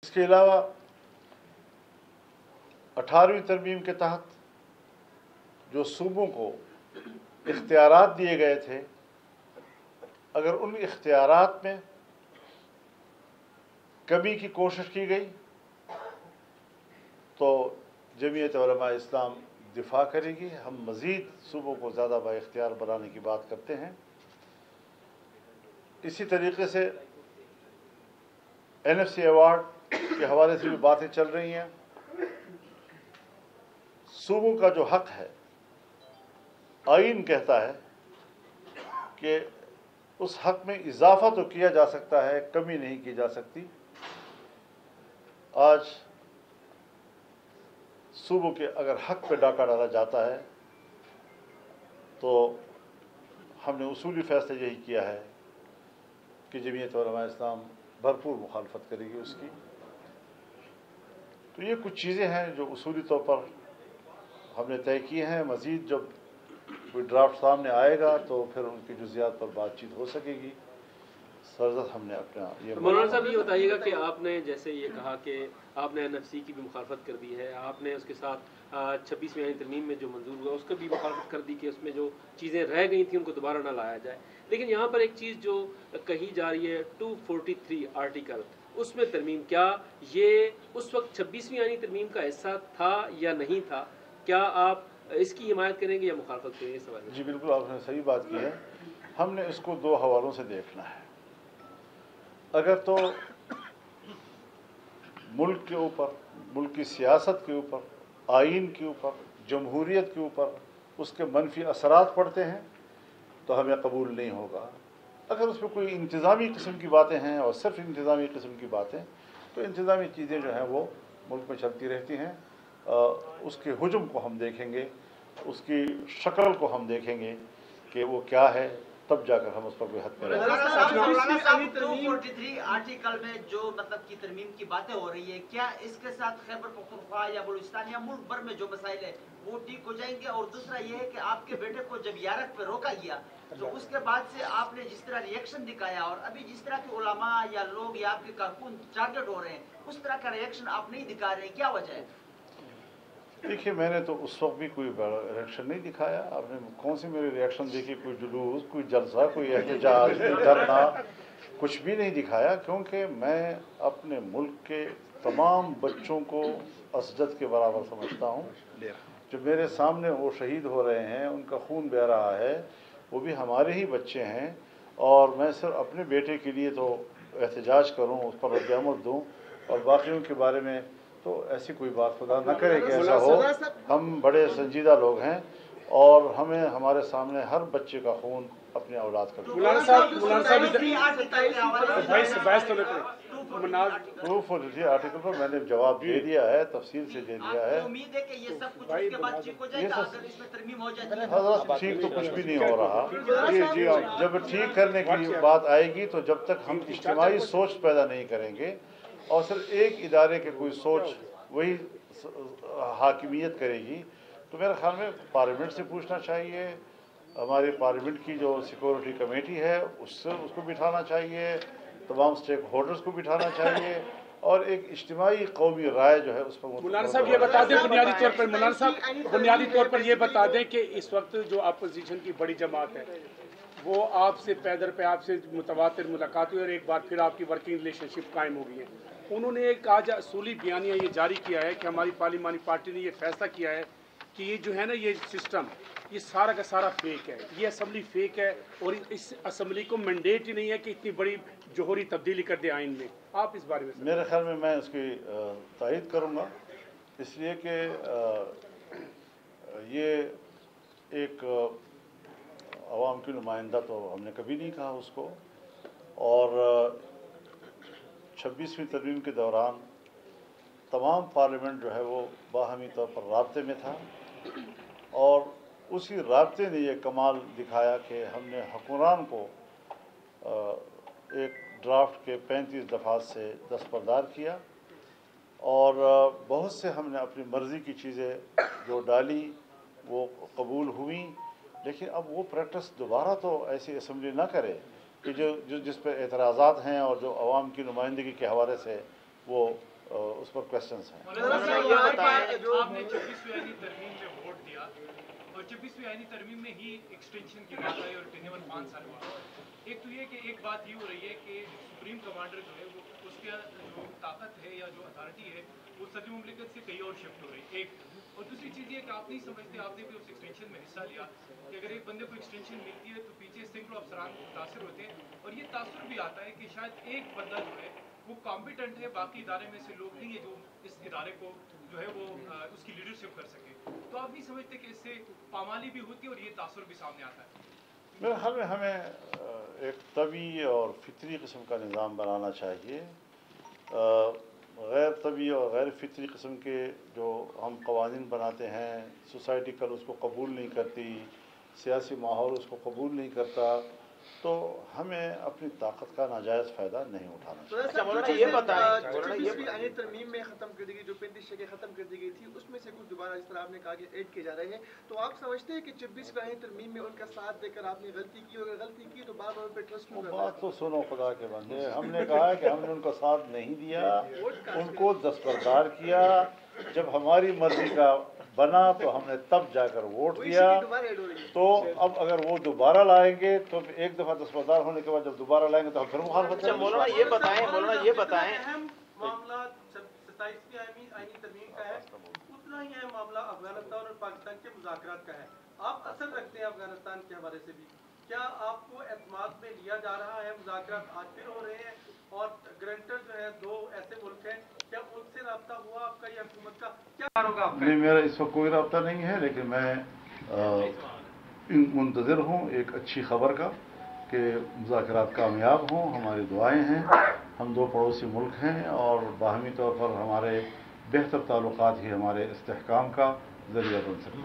इसके अलावा 18वीं तरमीम के तहत जो सूबों को इख्तियारात दिए गए थे, अगर उन इख्तियारात में कमी की कोशिश की गई तो जमीयत उलमा इस्लाम दिफा करेगी। हम मज़ीद सूबों को ज़्यादा बाइख्तियार बनाने की बात करते हैं। इसी तरीके से NFC अवार्ड के हवाले से भी बातें चल रही हैं। सूबों का जो हक है, आइन कहता है कि उस हक में इजाफा तो किया जा सकता है, कमी नहीं की जा सकती। आज सूबों के अगर हक पे डाका डाला जाता है तो हमने उसूली फैसला यही किया है कि जमीयत उलमा इस्लाम भरपूर मुखालफत करेगी उसकी। तो ये कुछ चीज़ें हैं जो उसूली तौर पर हमने तय की हैं। मज़ीद जब कोई ड्राफ्ट सामने आएगा तो फिर उनकी जुज़ियात पर बातचीत हो सकेगी। सरजद हमने अपना ये मौलाना साहब ये बताइएगा कि आपने जैसे ये कहा कि आपने NFC की भी मुखालफत कर दी है, आपने उसके साथ 26वीं आईनी तरमीम में जो मंजूर हुआ उसका भी मुखालफत कर दी कि उसमें जो चीज़ें रह गई थी उनको दोबारा ना लाया जाए। लेकिन यहाँ पर एक चीज़ जो कही जा रही है 243 आर्टिकल, उसमें तरमीम, क्या ये उस वक्त 26वीं आईनी तरमीम का हिस्सा था या नहीं था? क्या आप इसकी हिमायत करेंगे या मुखालफत करेंगे? सवाल जी बिल्कुल, आपने सही बात की है। हमने इसको दो हवालों से देखना है। अगर तो मुल्क के ऊपर, मुल्क की सियासत के ऊपर, आइन के ऊपर, जमहूरियत के ऊपर उसके मनफी असरात पड़ते हैं तो हमें कबूल नहीं होगा। अगर उसमें कोई इंतज़ामी किस्म की बातें हैं और सिर्फ इंतज़ामी किस्म की बातें, तो इंतज़ामी चीज़ें जो हैं वो मुल्क में चलती रहती हैं। उसके हुजूम को हम देखेंगे, उसकी शक्ल को हम देखेंगे कि वो क्या है, तब जाकर हम उस पर कोई हद में रहेंगे। 243 आर्टिकल में जो मतलब की तरमीम की बातें हो रही है, क्या इसके साथ खैबर पख्तूनख्वा या बलूचिस्तान या मुल्क भर में जो मसाइल है वो ठीक हो जाएंगे? और दूसरा ये है कि आपके बेटे को जब यारक पे रोका गया तो उसके बाद से आपने जिस तरह रिएक्शन दिखाया और अभी जिस तरह के उलमा या लोग या आपके कारकुन टारगेट हो रहे हैं, उस तरह का रिएक्शन आप नहीं दिखा रहे हैं, क्या वजह है? देखिए, मैंने तो उस वक्त भी कोई रिएक्शन नहीं दिखाया। आपने कौन सी मेरी रिएक्शन देखी? कोई जुलूस, कोई जलसा, कोई एहतजाज, कोई धरना, कुछ भी नहीं दिखाया, क्योंकि मैं अपने मुल्क के तमाम बच्चों को असजद के बराबर समझता हूँ। जो मेरे सामने वो शहीद हो रहे हैं, उनका खून बह रहा है, वो भी हमारे ही बच्चे हैं। और मैं सिर्फ अपने बेटे के लिए तो एहतजाज करूँ, उस पर रद्द-ए-अमल दूँ, और बाकियों के बारे में तो ऐसी कोई बात खुदा न करे कि ऐसा हो। हम बड़े संजीदा लोग हैं और हमें हमारे सामने हर बच्चे का खून अपने औलाद का। आर्टिकल पर मैंने जवाब दे दिया है, तफसील से दे दिया है। उम्मीद है कि ये सब कुछ उसके बाद ठीक हो जाएगा अगर इसमें तरमीम हो जाती है। हाँ, ठीक तो कुछ भी नहीं हो रहा। जी, जब ठीक करने की बात आएगी तो जब तक हम इज्तिमाई सोच पैदा नहीं करेंगे और सिर्फ एक इदारे के कोई सोच वही हाकिमियत करेगी, तो मेरे ख्याल में पार्लियामेंट से पूछना चाहिए, हमारे पार्लियामेंट की जो सिक्योरिटी कमेटी है उससे उसको बिठाना चाहिए, तमाम स्टेक होल्डर्स को बिठाना चाहिए और एक इज्तिमाई कौमी राय जो है उस पर। मौलाना साहब ये बता दें बुनियादी तौर पर, मौलाना साहब बुनियादी तौर पर ये बता दें कि इस वक्त जो अपोजिशन की बड़ी जमात है वो आपसे पैदर पे आपसे मुतवातिर मुलाकात हुई और एक बार फिर आपकी वर्किंग रिलेशनशिप कायम हो गई है। उन्होंने एक आज असूली बयानिया ये जारी किया है कि हमारी पार्लिमानी पार्टी ने ये फैसला किया है कि ये जो है ना, ये सिस्टम, ये सारा का सारा फेक है, ये असम्बली फेक है और इस असम्बली को मैंडेट ही नहीं है कि इतनी बड़ी जोहरी तब्दीली कर दे आइन में। आप इस बारे में? मेरे ख्याल में मैं उसकी तायद करूँगा, इसलिए कि ये एक अवाम की नुमाइंदा तो हमने कभी नहीं कहा उसको। और 26वीं तरमीम के दौरान तमाम पार्लियामेंट जो है वो बाहमी तौर पर राब्ते में था और उसी राब्ते ने ये कमाल दिखाया कि हमने हुक्मरान को एक ड्राफ्ट के 35 दफ़ात से दस्तबरदार किया और बहुत से हमने अपनी मर्ज़ी की चीज़ें जो डाली वो कबूल हुई। लेकिन अब वो प्रैक्टिस दोबारा तो ऐसी असम्बली ना करे कि जो जिस पर एतराज़ात हैं और जो अवाम की नुमाइंदगी के हवाले से وہ اس پر کوشچنس ہیں۔ आपने 26वीं आईनी तरमीम में वोट दिया और 26वीं आईनी तरमीम में ही एक्सटेंशन की बात आई और टेन्योर 5 साल हुआ। एक तो ये कि एक बात ये हो रही है कि सुप्रीम कमांडर जो है वो उसके जो ताकत है या जो अथॉरिटी है वो सदर मुमलिकत से कहीं और शिफ्ट हो रही है, एक। और दूसरी चीज़ ये कि आप नहीं समझते, आपने भी उस एक्सटेंशन में हिस्सा लिया, कि अगर एक बंदे को एक्सटेंशन मिलती है तो पीछे सैकड़ों अफसरान मुतासर होते हैं, और ये तासुर भी आता है कि शायद एक बंदा जो है वो कॉम्पिटेंट है, बाकी इदारे में से लोग नहीं है जो इस इदारे को जो है वो उसकी लीडरशिप कर सके। तो आप नहीं समझते कि इससे पामाली भी होती है और ये तासुर भी सामने आता है? मेरे ख्याल में हमें एक तबी और फितरी किस्म का निज़ाम बनाना चाहिए। गैर तबी और गैर फितरी किस्म के जो हम कवानीन बनाते हैं, सोसाइटी कल उसको कबूल नहीं करती, सियासी माहौल उसको कबूल नहीं करता, तो हमें अपनी ताकत का नाजायज़ फ़ायदा नहीं उठाना चाहिए। अच्छा मौलाना ये बताएं, 26वीं आईनी तरमीम में ख़त्म कर दी गई, जो 35 जगह ख़त्म कर दी गई थी, उसमें से कुछ दोबारा इस तरह आपने कहा कि ऐड किए जा रहे हैं, तो आप समझते हैं कि 26वीं आईनी तरमीम में उनका साथ देकर आपने गलती की, और गलती की तो बार बार पे ट्रस्ट क्यों करना? बात तो सुनो खुदा के बंदे, हमने कहा कि हमने उनका साथ नहीं दिया, उनको दस्तबरदार किया। जब हमारी मर्जी का बना तो हमने तब जाकर वोट दिया। तो अब अगर वो दोबारा लाएंगे तो एक दफ़ा दस्तबरदार होने के बाद जब दोबारा लाएंगे तो हम फिर मुखालफत करेंगे। मौलाना ये बताएं अहम मामला 27वीं आईनी तरमीम का है, उतना ही अहम मामला अफगानिस्तान और पाकिस्तान के मुज़ाकरात का है। आप असर रखते हैं अफगानिस्तान के हवाले से भी, क्या आपको एतमाद में लिया जा रहा है? मुज़ाकरात आज फिर हो रहे हैं और ग्रंटर जो है 2 ऐसे मुल्क हैं, क्या उनसे रब्ता हुआ आपका या हुकूमत का? क्या होगा? नहीं, मेरा इस वक्त कोई रब्ता नहीं है, लेकिन मैं मुंतज़िर हूँ एक अच्छी खबर का कि मुज़ाकरात कामयाब हों। हमारी दुआएं हैं। हम 2 पड़ोसी मुल्क हैं और बाहमी तौर पर हमारे बेहतर ताल्लुकात ही हमारे इस्तेहकाम का जरिया बन सकते हैं।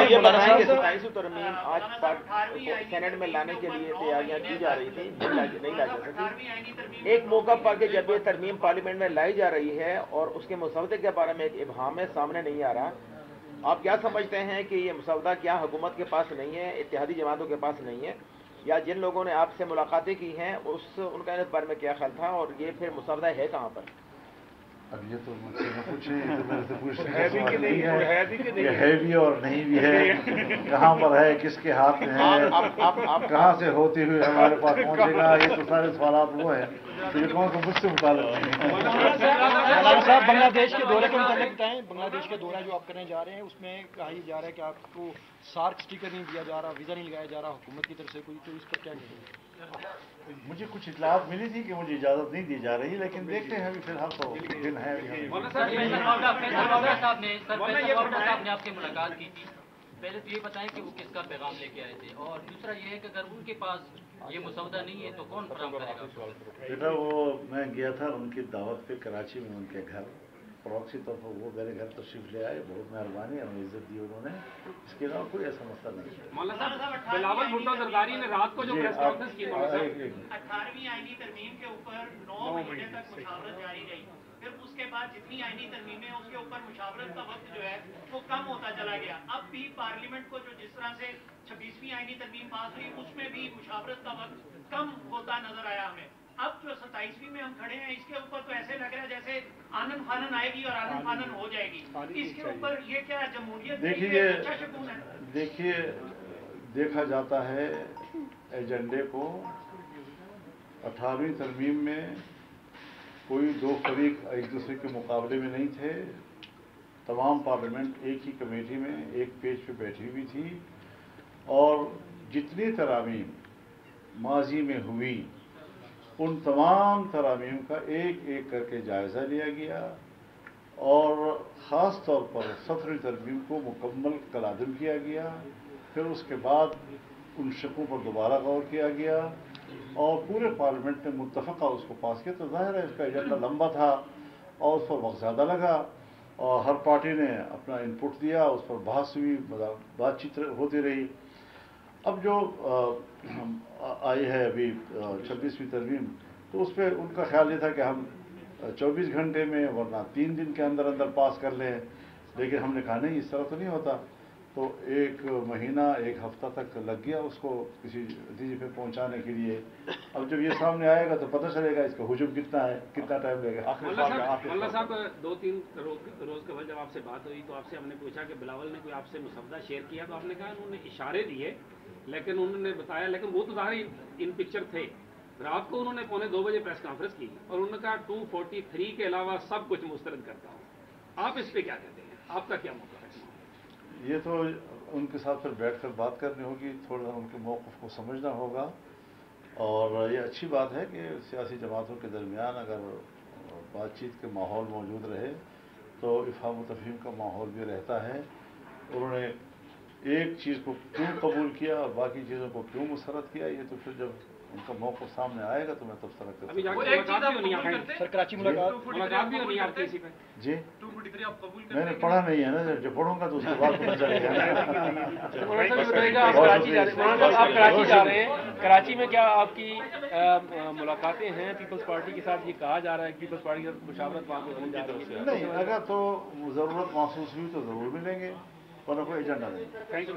ये बताएं कि 27वीं तरमीम आज सेनेट में लाने के लिए तैयारियां की जा रही थी, नहीं ला जा सकी। एक मौका पर कि जब ये तरमीम पार्लियामेंट में लाई जा रही है और उसके मसौदे के बारे में एक इब्हाम है, सामने नहीं आ रहा, आप क्या समझते हैं कि ये मसौदा क्या हुकूमत के पास नहीं है, इत्तेहादी जमातों के पास नहीं है, या जिन लोगों ने आपसे मुलाकातें की हैं उनका इस बारे में क्या ख्याल था, और ये फिर मसौदा है कहाँ पर? अब ये तो मुझसे न पूछे, ये तो मेरे से पूछने का सवाल नहीं है। ये है भी और नहीं भी है, कहाँ पर है, किसके हाथ में है, कहाँ से होते हुए हमारे पास पहुँचेगा, ये तो सारे सवाल वो हैं। तो ये कौन सा मुझसे मुताल्लिक़ नहीं है। साहब बांग्लादेश के दौरे के मुताबिक बताएं, बांग्लादेश के दौरा जो आप करने जा रहे हैं उसमें कहा जा रहा है कि आपको सार्क स्टिकर नहीं दिया जा रहा, वीज़ा नहीं लगाया जा रहा हुकूमत की तरफ से कोई, तो इस पर क्या कहेंगे? मुझे कुछ इतलात मिली थी कि मुझे इजाज़त नहीं दी जा रही, लेकिन देखते हैं अभी फिलहाल तो दिन है। साहब ने आपसे मुलाकात की थी, पहले तो ये बताएं कि वो किसका पैगाम लेके आए थे, और दूसरा ये है कि अगर उनके पास ये मसौदा नहीं है तो कौन फराहम करेगा? बेटा वो मैं गया था उनकी दावत पे कराची में, उनके घर प्रॉक्सी तौर पर वो मेरे घर तशरीफ ले आए, बहुत मेहरबानी और इज्जत दी उन्होंने, इसके अलावा कोई ऐसा मसला नहीं है। बिलावल भुट्टो जरदारी ने रात को जो प्रेस कॉन्फ्रेंस की, 18वीं आईनी तरमीम के ऊपर 9 महीने तक मुशावरत जारी रही, फिर उसके बाद जितनी आईनी तरमीमें उसके ऊपर मुशावरत का वक्त जो है वो कम होता चला गया। अब भी पार्लियामेंट को जो जिस तरह से 26वीं आईनी तरमीम पास हुई उसमें भी मुशावरत का वक्त कम होता नजर आया हमें। अब जो 27वीं में हम खड़े हैं इसके ऊपर तो ऐसे लग रहा है जैसे आनन फानन आएगी और आनन फानन हो जाएगी। इसके ऊपर ये क्या जमहूरियत? देखिए देखा जाता है एजेंडे को। 18वीं तरमीम में कोई 2 फरीक एक दूसरे के मुकाबले में नहीं थे। तमाम पार्लियामेंट एक ही कमेटी में एक पेज पे बैठी हुई थी और जितनी तरामीम माजी में हुई उन तमाम तरामीम का एक एक करके जायज़ा लिया गया और ख़ास तौर पर 17वीं तरमीम को मुकम्मल कलादम किया गया। फिर उसके बाद उन शकों पर दोबारा गौर किया गया और पूरे पार्लियामेंट ने मुत्तफ़क़ा उसको पास किया। तो ज़ाहिर है इसका एजेंडा लंबा था और उस पर वक्त ज़्यादा लगा और हर पार्टी ने अपना इनपुट दिया, उस पर बहस हुई, बातचीत होती रही। अब जो आई है अभी 26वीं तरमीम, तो उस पर उनका ख्याल ये था कि हम 24 घंटे में वरना 3 दिन के अंदर अंदर पास कर लें, लेकिन हमने कहा नहीं, इस तरह तो नहीं होता। तो एक महीना एक हफ्ता तक लग गया उसको किसी नतीजे पे पहुंचाने के लिए। अब जब ये सामने आएगा तो पता चलेगा इसका हुजूम कितना है, कितना टाइम लगेगा। मौलाना साहब 2-3 रोज कबल जब आपसे बात हुई तो आपसे हमने पूछा कि बिलावल ने कोई आपसे मुसवदा शेयर किया, तो आपने कहा उन्होंने इशारे दिए, लेकिन उन्होंने बताया, लेकिन वो तो ज़ाहिर इन पिक्चर थे। रात को उन्होंने 2:45 बजे प्रेस कॉन्फ्रेंस की और उन्होंने कहा 243 के अलावा सब कुछ मुस्तरद करता हूँ। आप इस पर क्या कहते हैं, आपका क्या मौका है? ये तो उनके साथ फिर बैठकर बात करनी होगी, थोड़ा उनके मौक़िफ़ को समझना होगा। और ये अच्छी बात है कि सियासी जमातों के दरमियान अगर बातचीत के माहौल मौजूद रहे तो इफ़हाम व तफ़हीम का माहौल भी रहता है। उन्होंने एक चीज़ को क्यों कबूल किया और बाकी चीज़ों को क्यों मुसरत किया, ये तो फिर जब उनका मौक़िफ़ सामने आएगा तो मैं तब तरक कर अभी मुलाकात भी होनी है सर, कराची मुलाकात भी होनी है आपकी इसी पे जी। 243 आप कबूल करते मैंने पढ़ा नहीं है ना, जब पढ़ूंगा तो उसके बाद पता चलेगा। आप कराची जा रहे हैं, कराची में क्या आपकी मुलाकातें हैं पीपल्स पार्टी के साथ? ये कहा जा रहा है कि पीपल्स पार्टी के साथ मुशावरत वहाँ पे होने जा रही है। नहीं, अगर तो ज़रूरत महसूस हुई तो ज़रूर मिलेंगे, वरना कोई एजेंडा नहीं। Thank you.